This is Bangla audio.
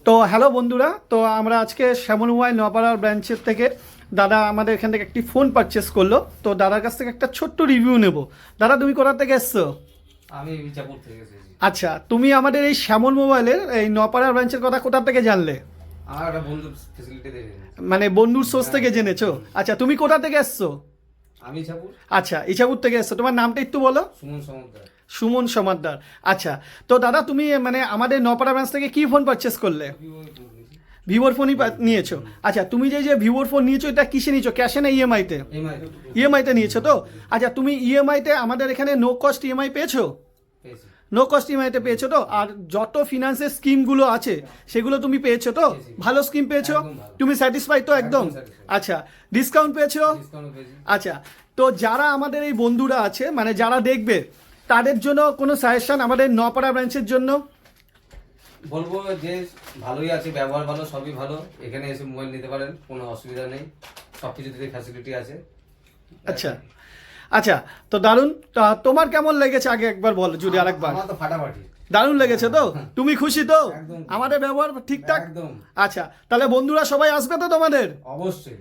তো হ্যালো বন্ধুরা, তো আমরা আজকে শ্যামল মোবাইল নপাড়ার ব্রাঞ্চের থেকে দাদা আমাদের এখান থেকে একটি ফোন পারচেস করলো। তো দাদার কাছ থেকে একটা ছোট্ট রিভিউ নেব। দাদা, তুমি কোথা থেকে এসছো? আমি বিচাপুর থেকে এসেছি। আচ্ছা, তুমি আমাদের এই শ্যামল মোবাইলের এই নপাড়ার ব্রাঞ্চের কথা কোথা থেকে জানলে? আমার একটা বন্ধু ফেসিলিটি দেবে। মানে বন্ধুর সোর্স থেকে জেনেছো? আচ্ছা, তুমি কোথা থেকে এসছো? আমি ইছাপুর। আচ্ছা, ইছাপুর থেকে এসছো। তোমার নামটা একটু বলো। সুমন সমদ্দার। সুমন সমাদ্দার। আচ্ছা, তো দাদা তুমি মানে আমাদের নপাড়া ব্রাঞ্চ থেকে কি ফোন পারচেস করলে? ভিভোর ফোনই নিয়েছো? আচ্ছা, তুমি যে ভিভোর ফোন নিয়েছো, এটা কিসে নিয়েছো, ক্যাশে না ইএমআইতে? ইএমআইতে নিয়েছো তো? আচ্ছা, তুমি ইএমআইতে আমাদের এখানে নো কস্ট ইএমআই পেয়েছো? নো কস্ট ইএমআইতে পেয়েছো তো? আর যত ফিনান্সের স্কিমগুলো আছে সেগুলো তুমি পেয়েছো তো? ভালো স্কিম পেয়েছো? তুমি স্যাটিসফাইড তো একদম? আচ্ছা, ডিসকাউন্ট পেয়েছো? আচ্ছা, তো যারা আমাদের এই বন্ধুরা আছে মানে যারা দেখবে তাদের জন্য কোনো সাজেশন আমাদের নপাড়া ব্রাঞ্চের জন্য? বলবো যে ভালোই আছে, ব্যবহার ভালো, সবই ভালো। এখানে এসে মোবাইল নিতে পারেন, কোনো অসুবিধা নেই, সব কিছুতে ফ্যাসিলিটি আছে। আচ্ছা আচ্ছা, তো দারুণ। তা তোমার কেমন লেগেছে আগে একবার বল যদি আরেকবার। আমার তো ফাটাফাটি। দারুণ লেগেছে তো? তুমি খুশি তো? একদম। আমাদের ব্যবহার ঠিকঠাক? একদম। আচ্ছা, তাহলে বন্ধুরা সবাই আসবে তো তোমাদের? অবশ্যই।